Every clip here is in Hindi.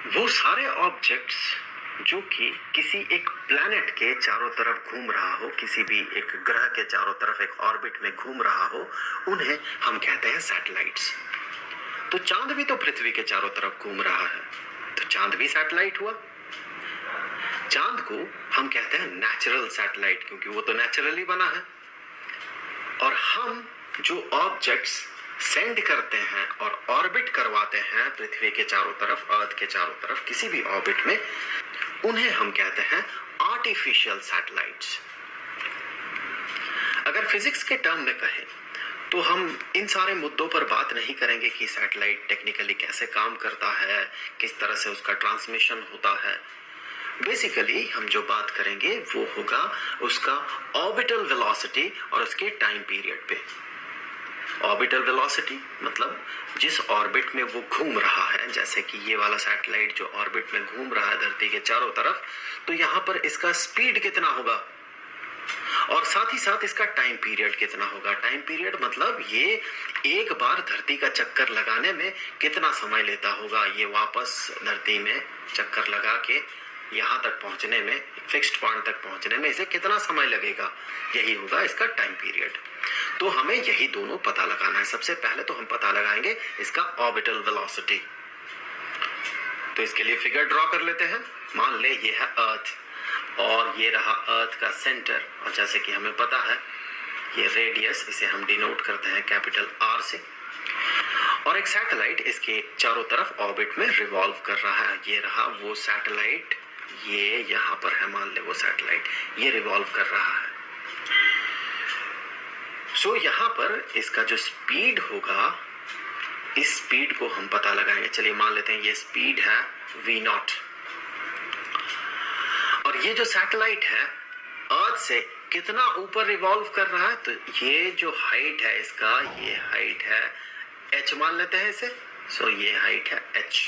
वो सारे ऑब्जेक्ट्स जो कि किसी एक प्लैनेट के चारों तरफ घूम रहा हो, किसी भी एक ग्रह के चारों तरफ एक ऑर्बिट में घूम रहा हो, उन्हें हम कहते हैं सैटेलाइट्स। तो चांद भी तो पृथ्वी के चारों तरफ घूम रहा है, तो चांद भी सैटेलाइट हुआ। चांद को हम कहते हैं नेचुरल सैटेलाइट, क्योंकि वो तो नेचुरली बना है। और हम जो ऑब्जेक्ट्स सेंड करते हैं और ऑर्बिट करवाते हैं पृथ्वी के चारों तरफ, अर्थ के चारों तरफ, किसी भी ऑर्बिट में, उन्हें हम कहते हैं आर्टिफिशियल सैटेलाइट्स। अगर फिजिक्स के टर्म में कहें तो हम इन सारे मुद्दों पर बात नहीं करेंगे कि सैटेलाइट टेक्निकली कैसे काम करता है, किस तरह से उसका ट्रांसमिशन होता है। बेसिकली हम जो बात करेंगे वो होगा उसका ऑर्बिटल वेलोसिटी और उसके टाइम पीरियड पे। ऑर्बिटल वेलोसिटी मतलब जिस ऑर्बिट में वो घूम रहा है, जैसे कि ये वाला सैटेलाइट जो ऑर्बिट में घूम रहा है धरती के चारों तरफ, तो यहाँ पर इसका स्पीड कितना होगा और साथ ही साथ इसका टाइम पीरियड कितना होगा। टाइम पीरियड मतलब ये एक बार धरती का चक्कर लगाने में कितना समय लेता होगा, ये वापस धरती में चक्कर लगा के यहाँ तक पहुंचने में, फिक्स्ड पॉइंट तक पहुंचने में इसे कितना समय लगेगा, यही होगा इसका टाइम पीरियड। तो हमें यही दोनों पता लगाना है। सबसे पहले तो हम पता लगाएंगे इसका ऑर्बिटल वेलोसिटी। तो इसके लिए फिगर ड्रॉ कर लेते हैं। मान ले ये है अर्थ और ये रहा अर्थ का सेंटर, और जैसे कि हमें पता है ये रेडियस, इसे हम डिनोट करते हैं कैपिटल आर से। और एक सैटेलाइट इसके चारों तरफ ऑर्बिट में रिवॉल्व कर रहा है। ये रहा वो सैटेलाइट, ये यहाँ पर है, मान ले वो सैटेलाइट ये रिवॉल्व कर रहा है। सो यहाँ पर इसका जो स्पीड होगा, इस स्पीड को हम पता लगाएंगे। चलिए मान लेते हैं ये स्पीड है v0, और ये जो सैटेलाइट है अर्थ से कितना ऊपर रिवॉल्व कर रहा है, तो ये जो हाइट है इसका, ये हाइट है h मान लेते हैं इसे। सो ये हाइट है h।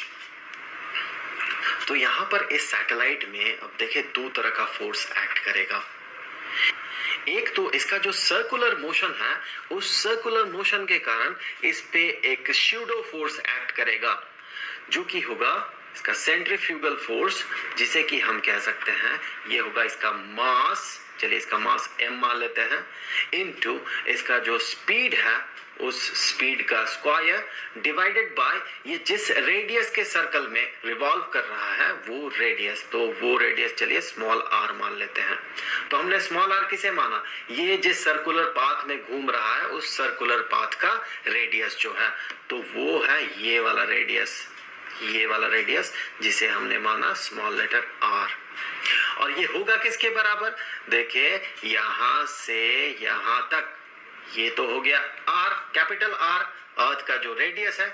तो यहाँ पर इस सैटेलाइट में अब देखिए दो तरह का फोर्स एक्ट करेगा। एक तो इसका जो सर्कुलर मोशन है, उस सर्कुलर मोशन के कारण इस पे एक स्यूडो फोर्स एक्ट करेगा, जो कि होगा इसका सेंट्रीफ्यूगल फोर्स, जिसे कि हम कह सकते हैं ये होगा इसका मास। चलिए इसका मास m मान लेते हैं, इनटू इसका जो स्पीड है उस स्पीड का स्क्वायर डिवाइडेड बाय ये जिस रेडियस के सर्कल में रिवॉल्व कर रहा है वो रेडियस। तो वो रेडियस चलिए स्मॉल r मान लेते हैं। तो हमने स्मॉल r किसे माना, ये जिस सर्कुलर पाथ में घूम रहा है उस सर्कुलर पाथ का रेडियस जो है, तो वो है ये वाला रेडियस, ये वाला रेडियस जिसे हमने माना स्मॉल लेटर r। और ये होगा किसके बराबर, देखिए यहां से यहां तक, ये तो हो गया r, कैपिटल R, अर्थ का जो रेडियस है,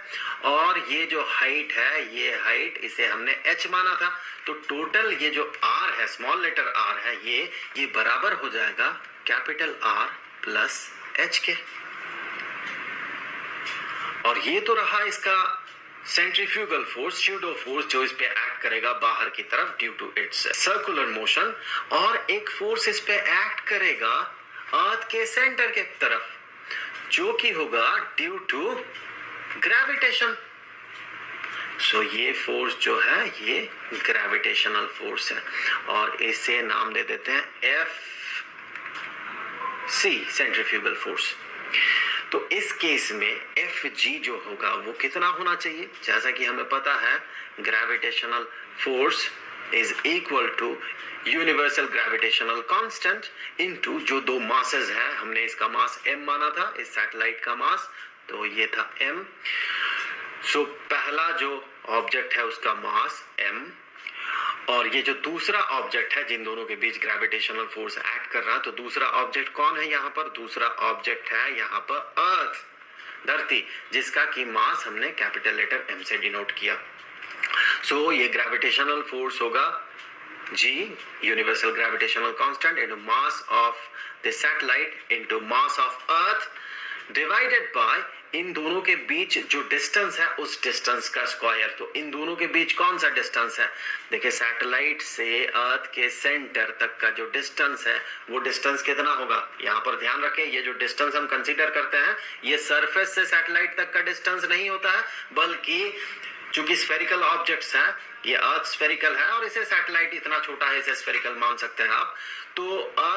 और ये जो हाइट है, ये हाइट इसे हमने h माना था। तो टोटल ये जो r है, स्मॉल लेटर r है, ये बराबर हो जाएगा कैपिटल R प्लस h के। और ये तो रहा इसका सेंट्रीफ्यूगल फोर्स, स्यूडो फोर्स, जो इस पे एक्ट करेगा बाहर की तरफ due to its circular motion. और एक फोर्स इस पे एक्ट करेगा अर्थ के सेंटर के तरफ, जो कि होगा ड्यू टू ग्रेविटेशन। सो ये फोर्स जो है ये ग्रेविटेशनल फोर्स है, और इसे नाम दे देते हैं एफ सी, सेंट्रीफ्यूगल फोर्स। तो इस केस में एफ जी जो होगा वो कितना होना चाहिए, जैसा कि हमें पता है gravitational force is equal to universal gravitational constant into जो दो मासेस हैं, हमने इसका मास m माना था, इस सैटेलाइट का मास, तो ये था m। सो पहला जो ऑब्जेक्ट है उसका मास m, और ये जो दूसरा ऑब्जेक्ट है जिन दोनों के बीच ग्रेविटेशनल फोर्स एक्ट कर रहा है, तो दूसरा ऑब्जेक्ट कौन है यहाँ पर, दूसरा ऑब्जेक्ट है यहाँ पर अर्थ, धरती, जिसका की मास हमने कैपिटल लेटर m से डिनोट किया। सो ये ग्रेविटेशनल फोर्स होगा g, universal gravitational constant, into mass of the satellite into mass of earth divided by इन दोनों के बीच जो डिस्टेंस है उस डिस्टेंस का स्क्वायर। तो इन दोनों के बीच कौन सा डिस्टेंस है, देखिए सैटेलाइट से अर्थ के सेंटर तक का जो डिस्टेंस है वो डिस्टेंस कितना होगा, यहाँ पर ध्यान रखें ये जो डिस्टेंस हम कंसीडर करते हैं ये सरफेस से सैटेलाइट तक का डिस्टेंस नहीं होता है, बल्कि चूंकि स्फेरिकल ऑब्जेक्ट्स हैं, ये अर्थ स्फेरिकल है और इसे सैटेलाइट इतना छोटा है, इसे स्फेरिकल मान सकते हैं आप। तो